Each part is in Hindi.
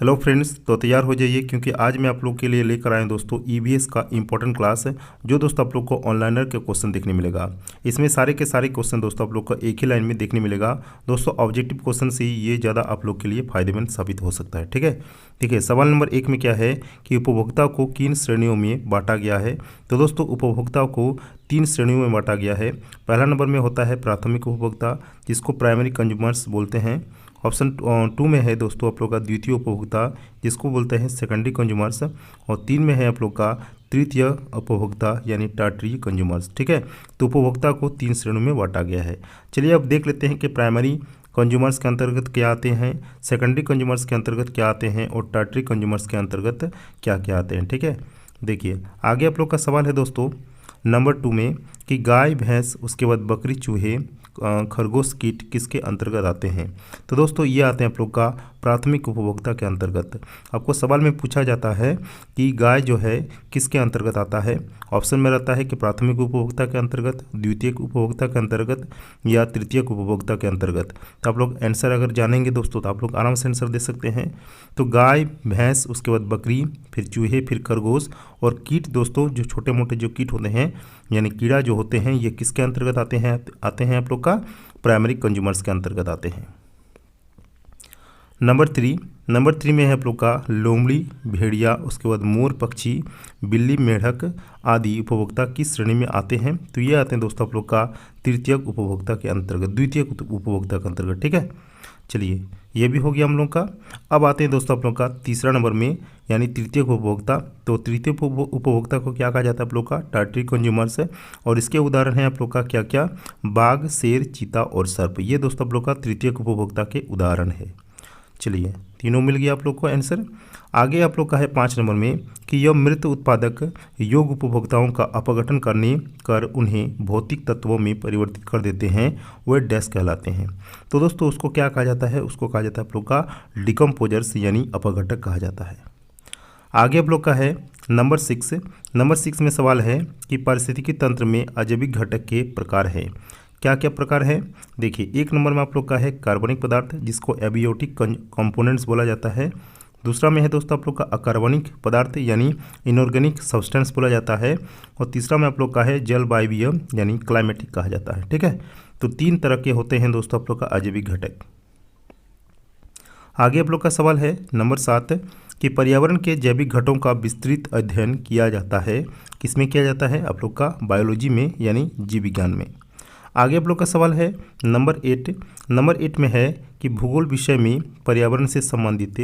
हेलो फ्रेंड्स, तो तैयार हो जाइए क्योंकि आज मैं आप लोग के लिए लेकर आया दोस्तों ईवीएस का इंपॉर्टेंट क्लास है। जो दोस्तों आप लोग को ऑनलाइनर के क्वेश्चन देखने मिलेगा। इसमें सारे के सारे क्वेश्चन दोस्तों आप लोग को एक ही लाइन में देखने मिलेगा। दोस्तों ऑब्जेक्टिव क्वेश्चन से ही ये ज़्यादा आप लोग के लिए फायदेमंद साबित हो सकता है। ठीक है, देखिए सवाल नंबर 1 में क्या है कि उपभोक्ता को किन श्रेणियों में बांटा गया है। तो दोस्तों उपभोक्ता को 3 श्रेणियों में बांटा गया है। पहला नंबर में होता है प्राथमिक उपभोक्ता, जिसको प्राइमरी कंज्यूमर्स बोलते हैं। ऑप्शन 2 में है दोस्तों आप लोग का द्वितीय उपभोक्ता, जिसको बोलते हैं सेकेंडरी कंज्यूमर्स। और 3 में है आप लोग का तृतीय उपभोक्ता यानी टर्टियरी कंज्यूमर्स। ठीक है, तो उपभोक्ता को 3 श्रेणियों में बांटा गया है। चलिए अब देख लेते हैं कि प्राइमरी कंज्यूमर्स के अंतर्गत क्या आते हैं, सेकेंडरी कंज्यूमर्स के अंतर्गत क्या आते हैं और टर्टियरी कंज्यूमर्स के अंतर्गत क्या क्या आते हैं। ठीक है, देखिए आगे आप लोग का सवाल है दोस्तों नंबर 2 में कि गाय भैंस उसके बाद बकरी चूहे खरगोश कीट किसके अंतर्गत आते हैं। तो दोस्तों ये आते हैं आप लोग का प्राथमिक उपभोक्ता के अंतर्गत। आपको सवाल में पूछा जाता है कि गाय जो है किसके अंतर्गत आता है। ऑप्शन में रहता है कि प्राथमिक उपभोक्ता के अंतर्गत, द्वितीय उपभोक्ता के अंतर्गत या तृतीय उपभोक्ता के अंतर्गत। तो आप लोग आंसर अगर जानेंगे दोस्तों तो आप लोग आराम से आंसर दे सकते हैं। तो गाय भैंस उसके बाद बकरी फिर चूहे फिर खरगोश और कीट दोस्तों जो छोटे मोटे जो कीट होते हैं यानी कीड़ा जो होते हैं ये किसके अंतर्गत आते हैं आप लोग का प्राइमरी कंज्यूमर्स के अंतर्गत आते हैं। नंबर 3 में है आप लोग का लोमड़ी भेड़िया उसके बाद मोर पक्षी बिल्ली मेढक आदि उपभोक्ता किस श्रेणी में आते हैं। तो ये आते हैं दोस्तों आप लोग का तृतीय उपभोक्ता के अंतर्गत, द्वितीय उपभोक्ता के अंतर्गत। ठीक है, चलिए ये भी हो गया हम लोग का। अब आते हैं दोस्तों आप लोग का तीसरा नंबर में यानी तृतीय उपभोक्ता। तो तृतीय उपभोक्ता को क्या कहा जाता है आप लोग का टर्टियरी कंज्यूमर्स है। और इसके उदाहरण हैं आप लोग का क्या क्या, बाघ शेर चीता और सर्प। ये दोस्तों आप लोग का तृतीय उपभोक्ता के उदाहरण है। चलिए तीनों मिल गया आप लोग को आंसर। आगे आप लोग का है 5 नंबर में कि यह मृत उत्पादक योग्य उपभोक्ताओं का अपघटन कर उन्हें भौतिक तत्वों में परिवर्तित कर देते हैं, वे डैश कहलाते हैं। तो दोस्तों उसको क्या कहा जाता है, उसको कहा जाता है आप लोग का डिकम्पोजर्स यानी अपघटक कहा जाता है। आगे आप लोग का है नंबर 6 में सवाल है कि पारिस्थितिकी तंत्र में अजैविक घटक के प्रकार हैं। क्या क्या प्रकार है, देखिए 1 नंबर में आप लोग का है कार्बनिक पदार्थ जिसको एबियोटिक कंपोनेंट्स बोला जाता है। दूसरा में है दोस्तों आप लोग का अकार्बनिक पदार्थ यानी इनऑर्गेनिक सब्सटेंस बोला जाता है। और तीसरा में आप लोग का है जलवायवीय यानी क्लाइमेटिक कहा जाता है। ठीक है, तो 3 तरह के होते हैं दोस्तों आप लोग का अजैविक घटक। आगे आप लोग का सवाल है नंबर 7 कि पर्यावरण के जैविक घटकों का विस्तृत अध्ययन किया जाता है। किसमें किया जाता है आप लोग का बायोलॉजी में यानी जीव विज्ञान में। आगे आप लोग का सवाल है नंबर 8 में है कि भूगोल विषय में पर्यावरण से संबंधित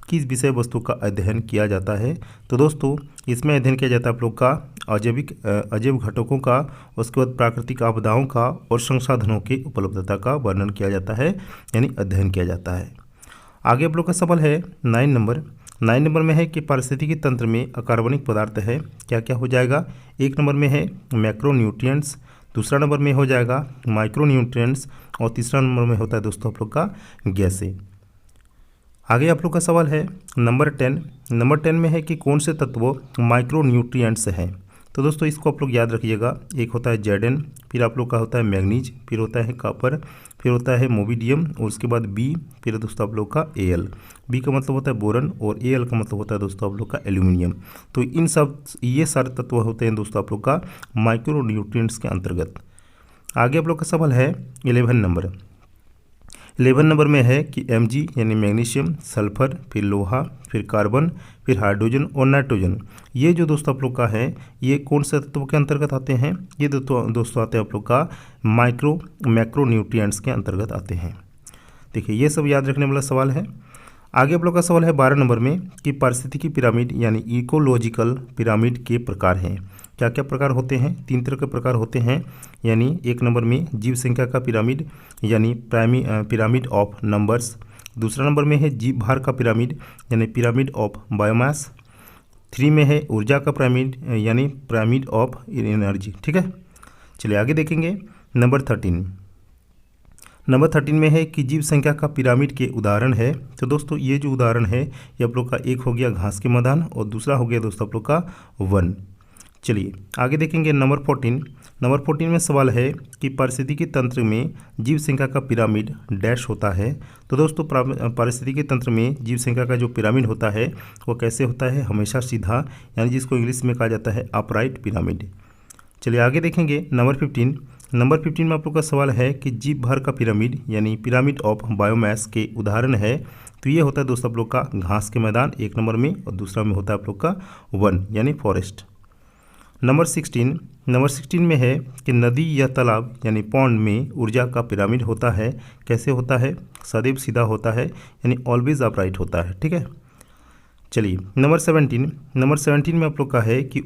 किस विषय वस्तु का अध्ययन किया जाता है। तो दोस्तों इसमें अध्ययन किया जाता है आप लोग का अजैव घटकों का, उसके बाद प्राकृतिक आपदाओं का और संसाधनों की उपलब्धता का वर्णन किया जाता है यानी अध्ययन किया जाता है। आगे आप लोग का सवाल है 9 नंबर में है कि पारिस्थितिकी तंत्र में अकार्बनिक पदार्थ है, क्या क्या हो जाएगा। 1 नंबर में है मैक्रोन्यूट्रिएंट्स, दूसरा नंबर में हो जाएगा माइक्रोन्यूट्रिएंट्स और तीसरा नंबर में होता है दोस्तों आप लोग का गैसें। आगे आप लोग का सवाल है नंबर 10 में है कि कौन से तत्व माइक्रोन्यूट्रिएंट्स हैं। तो दोस्तों इसको आप लोग याद रखिएगा। एक होता है जेडन, फिर आप लोग का होता है मैग्नीज, फिर होता है कॉपर, फिर होता है मोबिडियम और उसके बाद बी, फिर दोस्तों आप लोग का एल। बी का मतलब होता है बोरन और एल का मतलब होता है दोस्तों आप लोग का एल्यूमिनियम। तो ये सारे तत्व होते हैं दोस्तों आप लोग का माइक्रोन्यूट्रिएंट्स के अंतर्गत। आगे आप लोग का सवाल है 11 नंबर में है कि Mg यानी मैग्नीशियम, सल्फर, फिर लोहा, फिर कार्बन, फिर हाइड्रोजन और नाइट्रोजन, ये जो दोस्तों आप लोग का है ये कौन से तत्वों के अंतर्गत आते हैं। ये दोस्तों आते हैं आप लोग का मैक्रोन्यूट्रिएंट्स के अंतर्गत आते हैं। देखिए ये सब याद रखने वाला सवाल है। आगे आप लोग का सवाल है 12 नंबर में कि पारिस्थितिकी पिरामिड यानी इकोलॉजिकल पिरामिड के प्रकार हैं। क्या क्या प्रकार होते हैं, 3 तरह के प्रकार होते हैं। यानी 1 नंबर में जीव संख्या का पिरामिड यानी पिरामिड ऑफ नंबर्स। दूसरा नंबर में है जीव भार का पिरामिड यानी पिरामिड ऑफ बायोमास। 3 में है ऊर्जा का पिरामिड यानी पिरामिड ऑफ एनर्जी। ठीक है, चलिए आगे देखेंगे नंबर 13 में है कि जीव संख्या का पिरामिड के उदाहरण है। तो दोस्तों ये जो उदाहरण है ये आप लोग का एक हो गया घास के मैदान और दूसरा हो गया दोस्तों आप लोग का वन। चलिए आगे देखेंगे नंबर 14। नंबर 14 में सवाल है कि पारिस्थितिकी तंत्र में जीव संख्या का पिरामिड डैश होता है। तो दोस्तों पारिस्थितिकी तंत्र में जीव संख्या का जो पिरामिड होता है वो कैसे होता है, हमेशा सीधा, यानी जिसको इंग्लिश में कहा जाता है अपराइट पिरामिड। चलिए आगे देखेंगे नंबर 15। नंबर 15 में आप लोग का सवाल है कि जीव भर का पिरामिड यानी पिरामिड ऑफ बायोमास के उदाहरण है। तो ये होता है दोस्तों आप लोग का घास के मैदान एक नंबर में, और दूसरा में होता है आप लोग का वन यानी फॉरेस्ट। नंबर 16 में है कि नदी या तालाब यानी पॉन्ड में ऊर्जा का पिरामिड होता है। कैसे होता है, सदैव सीधा होता है, यानी ऑलवेज अपराइट होता है। ठीक है, चलिए नंबर 17 में आप लोग का है कि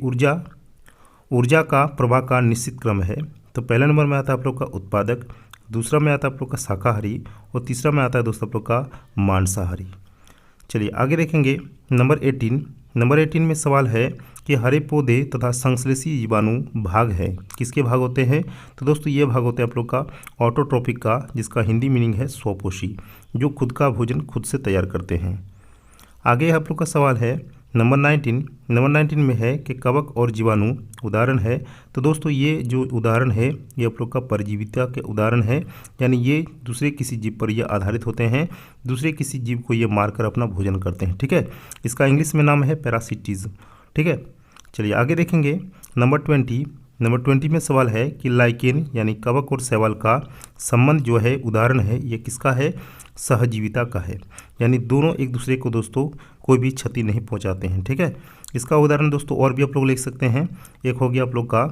ऊर्जा का प्रवाह का निश्चित क्रम है। तो पहले नंबर में आता है आप लोग का उत्पादक, दूसरा में आता है आप लोग का शाकाहारी, और तीसरा में आता है दोस्तों आप लोग का मांसाहारी। चलिए आगे देखेंगे नंबर 18 में सवाल है कि हरे पौधे तथा संश्लेषी जीवाणु भाग है, किसके भाग होते हैं। तो दोस्तों ये भाग होते हैं आप लोग का ऑटोट्रोपिक का, जिसका हिंदी मीनिंग है स्वपोषी, जो खुद का भोजन खुद से तैयार करते हैं। आगे आप लोग का सवाल है नंबर 19 में है कि कवक और जीवाणु उदाहरण है। तो दोस्तों ये जो उदाहरण है ये आप लोग का परजीविता के उदाहरण है, यानी ये दूसरे किसी जीव पर ये आधारित होते हैं, दूसरे किसी जीव को ये मारकर अपना भोजन करते हैं। ठीक है, इसका इंग्लिश में नाम है पैरासिटिज्म। ठीक है, चलिए आगे देखेंगे नंबर 20 में सवाल है कि लाइकेन यानी कवक और शैवाल का संबंध जो है उदाहरण है, ये किसका है, सहजीविता का है, यानी दोनों एक दूसरे को दोस्तों कोई भी क्षति नहीं पहुंचाते हैं। ठीक है, इसका उदाहरण दोस्तों और भी आप लोग लिख सकते हैं। एक हो गया आप लोग का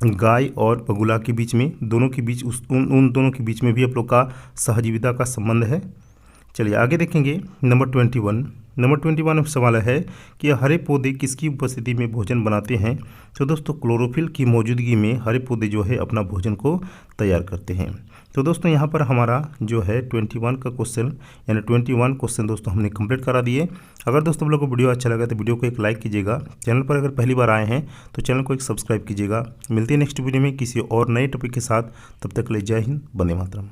गाय और बगुला के बीच में, दोनों के बीच उन दोनों के बीच में भी आप लोग का सहजीविता का संबंध है। चलिए आगे देखेंगे नंबर 21 में सवाल है कि हरे पौधे किसकी उपस्थिति में भोजन बनाते हैं। तो दोस्तों क्लोरोफिल की मौजूदगी में हरे पौधे जो है अपना भोजन को तैयार करते हैं। तो दोस्तों यहाँ पर हमारा जो है 21 का क्वेश्चन यानी 21 क्वेश्चन दोस्तों हमने कंप्लीट करा दिए। अगर दोस्तों आप लोगों को वीडियो अच्छा लगा तो वीडियो को एक लाइक कीजिएगा। चैनल पर अगर पहली बार आए हैं तो चैनल को एक सब्सक्राइब कीजिएगा। मिलते हैं नेक्स्ट वीडियो में किसी और नए टॉपिक के साथ, तब तक के लिए जय हिंद, वंदे मातरम।